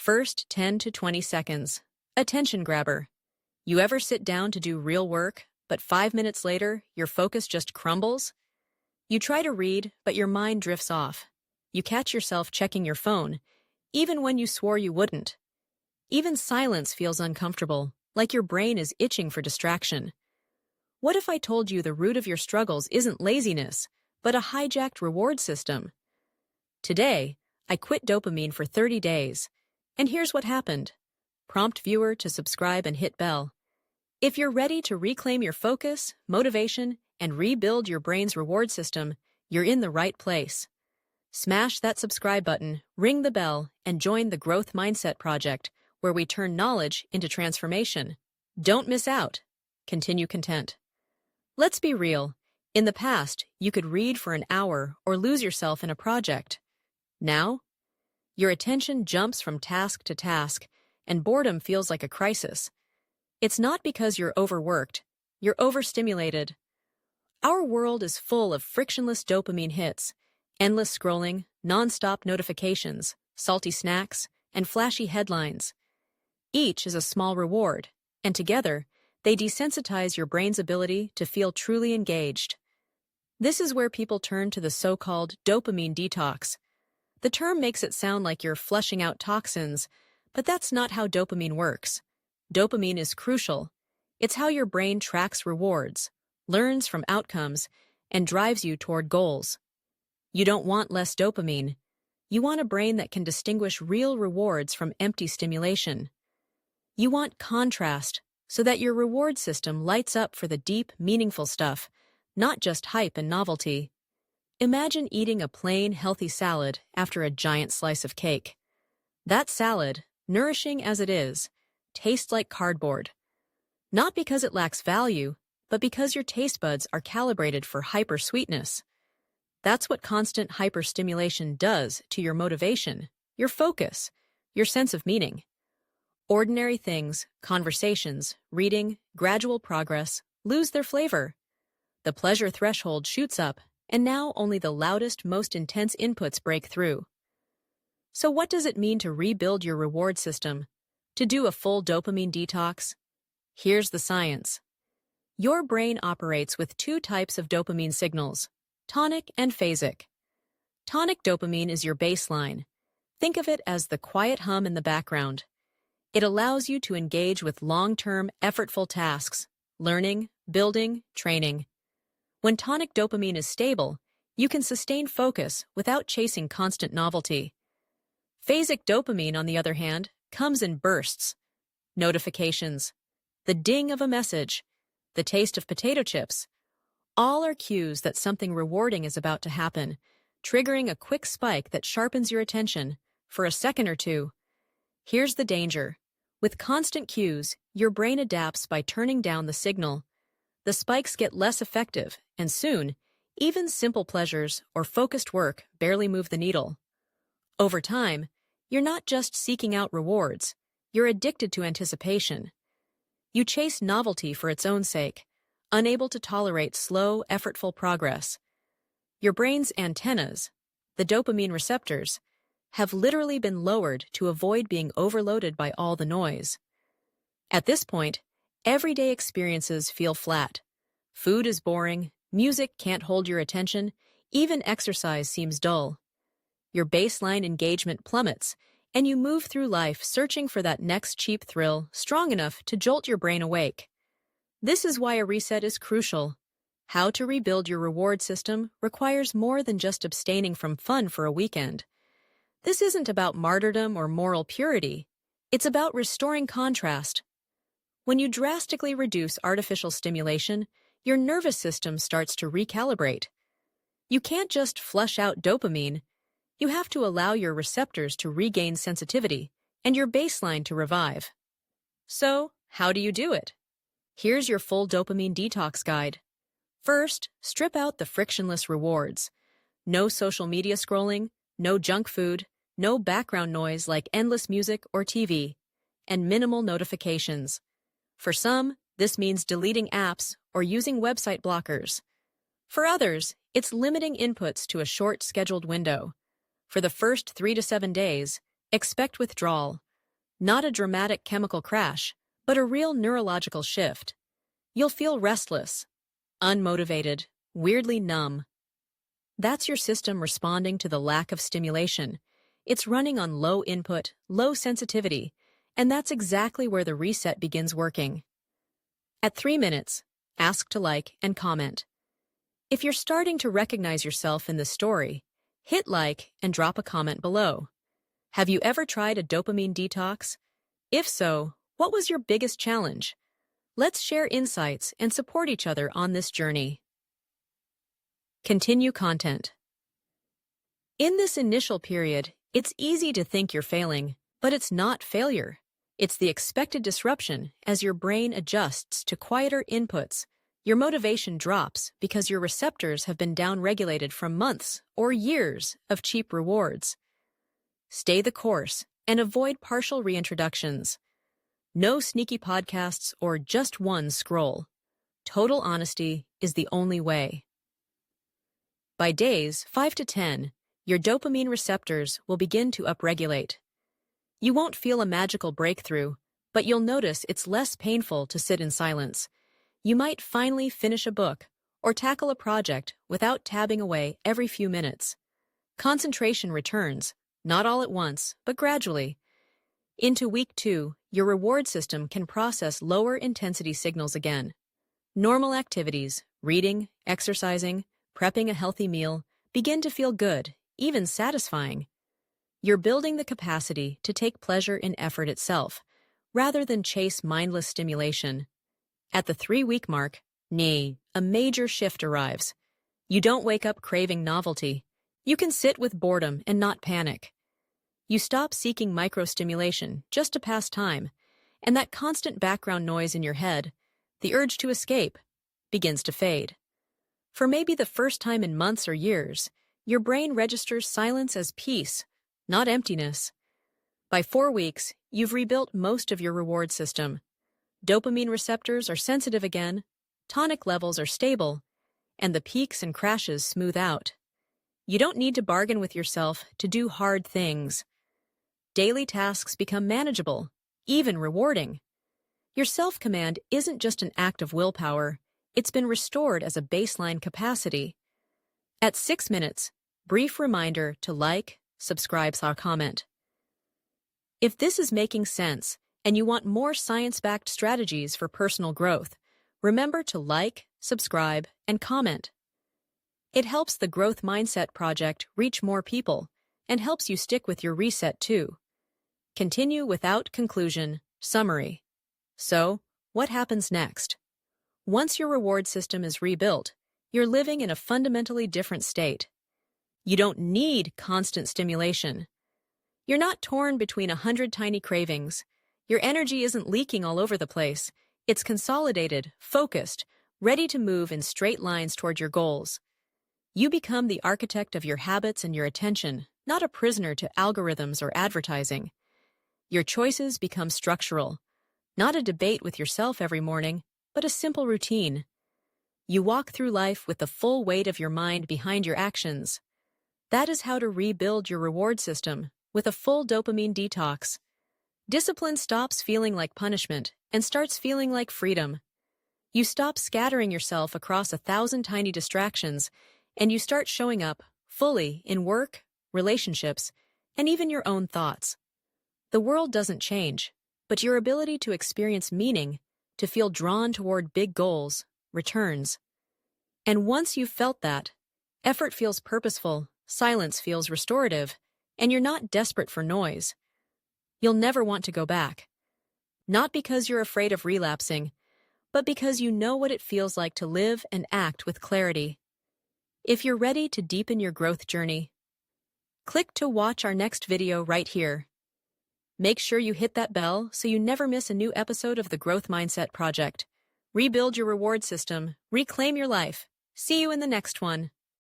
First 10 to 20 seconds. Attention grabber. You ever sit down to do real work, but 5 minutes later, your focus just crumbles? You try to read, but your mind drifts off. You catch yourself checking your phone, even when you swore you wouldn't. Even silence feels uncomfortable, like your brain is itching for distraction. What if I told you the root of your struggles isn't laziness, but a hijacked reward system? Today, I quit dopamine for 30 days. And here's what happened. Prompt viewer to subscribe and hit bell. If you're ready to reclaim your focus, motivation, and rebuild your brain's reward system, you're in the right place. Smash that subscribe button, ring the bell, and join the Growth Mindset Project, where we turn knowledge into transformation. Don't miss out. Continue content. Let's be real. In the past, you could read for an hour or lose yourself in a project. Now, your attention jumps from task to task, and boredom feels like a crisis. It's not because you're overworked, you're overstimulated. Our world is full of frictionless dopamine hits, endless scrolling, non-stop notifications, salty snacks, and flashy headlines. Each is a small reward, and together, they desensitize your brain's ability to feel truly engaged. This is where people turn to the so-called dopamine detox. The term makes it sound like you're flushing out toxins, but that's not how dopamine works. Dopamine is crucial. It's how your brain tracks rewards, learns from outcomes, and drives you toward goals. You don't want less dopamine. You want a brain that can distinguish real rewards from empty stimulation. You want contrast, so that your reward system lights up for the deep, meaningful stuff, not just hype and novelty. Imagine eating a plain, healthy salad after a giant slice of cake. That salad, nourishing as it is, tastes like cardboard. Not because it lacks value, but because your taste buds are calibrated for hyper-sweetness. That's what constant hyperstimulation does to your motivation, your focus, your sense of meaning. Ordinary things, conversations, reading, gradual progress, lose their flavor. The pleasure threshold shoots up, and now only the loudest, most intense inputs break through. So what does it mean to rebuild your reward system? To do a full dopamine detox? Here's the science. Your brain operates with two types of dopamine signals, tonic and phasic. Tonic dopamine is your baseline. Think of it as the quiet hum in the background. It allows you to engage with long-term, effortful tasks, learning, building, training. When tonic dopamine is stable, you can sustain focus without chasing constant novelty. Phasic dopamine, on the other hand, comes in bursts. Notifications, the ding of a message, the taste of potato chips. All are cues that something rewarding is about to happen, triggering a quick spike that sharpens your attention for a second or two. Here's the danger. With constant cues, your brain adapts by turning down the signal. The spikes get less effective, and soon, even simple pleasures or focused work barely move the needle. Over time, you're not just seeking out rewards, you're addicted to anticipation. You chase novelty for its own sake, unable to tolerate slow, effortful progress. Your brain's antennas, the dopamine receptors, have literally been lowered to avoid being overloaded by all the noise. At this point, everyday experiences feel flat. Food is boring, music can't hold your attention, even exercise seems dull. Your baseline engagement plummets, and you move through life searching for that next cheap thrill strong enough to jolt your brain awake. This is why a reset is crucial. How to rebuild your reward system requires more than just abstaining from fun for a weekend. This isn't about martyrdom or moral purity. It's about restoring contrast. When you drastically reduce artificial stimulation, your nervous system starts to recalibrate. You can't just flush out dopamine. You have to allow your receptors to regain sensitivity and your baseline to revive. So, how do you do it? Here's your full dopamine detox guide. First, strip out the frictionless rewards. No social media scrolling, no junk food, no background noise like endless music or TV, and minimal notifications. For some, this means deleting apps or using website blockers. For others, it's limiting inputs to a short scheduled window. For the first 3 to 7 days, expect withdrawal, Not a dramatic chemical crash, but a real neurological shift. You'll feel restless, unmotivated, weirdly numb. That's your system responding to the lack of stimulation. It's running on low input, low sensitivity, and that's exactly where the reset begins working. At 3 minutes, ask to like and comment. If you're starting to recognize yourself in this story, hit like and drop a comment below. Have you ever tried a dopamine detox? If so, what was your biggest challenge? Let's share insights and support each other on this journey. Continue content. In this initial period, it's easy to think you're failing, but it's not failure. It's the expected disruption as your brain adjusts to quieter inputs. Your motivation drops because your receptors have been downregulated from months or years of cheap rewards. Stay the course and avoid partial reintroductions. No sneaky podcasts or just one scroll. Total honesty is the only way. By days 5 to 10, your dopamine receptors will begin to upregulate. You won't feel a magical breakthrough, but you'll notice it's less painful to sit in silence. You might finally finish a book or tackle a project without tabbing away every few minutes. Concentration returns, not all at once, but gradually. Into week 2, your reward system can process lower intensity signals again. Normal activities, reading, exercising, prepping a healthy meal, begin to feel good, even satisfying. You're building the capacity to take pleasure in effort itself, rather than chase mindless stimulation. At the 3-week mark, a major shift arrives. You don't wake up craving novelty. You can sit with boredom and not panic. You stop seeking microstimulation just to pass time, and that constant background noise in your head, the urge to escape, begins to fade. For maybe the first time in months or years, your brain registers silence as peace, not emptiness. By 4 weeks, you've rebuilt most of your reward system. Dopamine receptors are sensitive again, tonic levels are stable, and the peaks and crashes smooth out. You don't need to bargain with yourself to do hard things. Daily tasks become manageable, even rewarding. Your self-command isn't just an act of willpower. It's been restored as a baseline capacity. At 6 minutes, brief reminder to like, subscribe, or comment. If this is making sense and you want more science-backed strategies for personal growth, remember to like, subscribe, and comment. It helps the Growth Mindset Project reach more people and helps you stick with your reset too. Continue without conclusion. Summary. So, what happens next? Once your reward system is rebuilt, you're living in a fundamentally different state. You don't need constant stimulation. You're not torn between 100 tiny cravings. Your energy isn't leaking all over the place. It's consolidated, focused, ready to move in straight lines toward your goals. You become the architect of your habits and your attention, not a prisoner to algorithms or advertising. Your choices become structural, not a debate with yourself every morning, but a simple routine. You walk through life with the full weight of your mind behind your actions. That is how to rebuild your reward system, with a full dopamine detox. Discipline stops feeling like punishment and starts feeling like freedom. You stop scattering yourself across 1,000 tiny distractions, and you start showing up fully in work, relationships, and even your own thoughts. The world doesn't change, but your ability to experience meaning, to feel drawn toward big goals, returns. And once you've felt that, effort feels purposeful, silence feels restorative, and you're not desperate for noise. You'll never want to go back. Not because you're afraid of relapsing, but because you know what it feels like to live and act with clarity. If you're ready to deepen your growth journey, click to watch our next video right here. Make sure you hit that bell so you never miss a new episode of the Growth Mindset Project. Rebuild your reward system, reclaim your life. See you in the next one.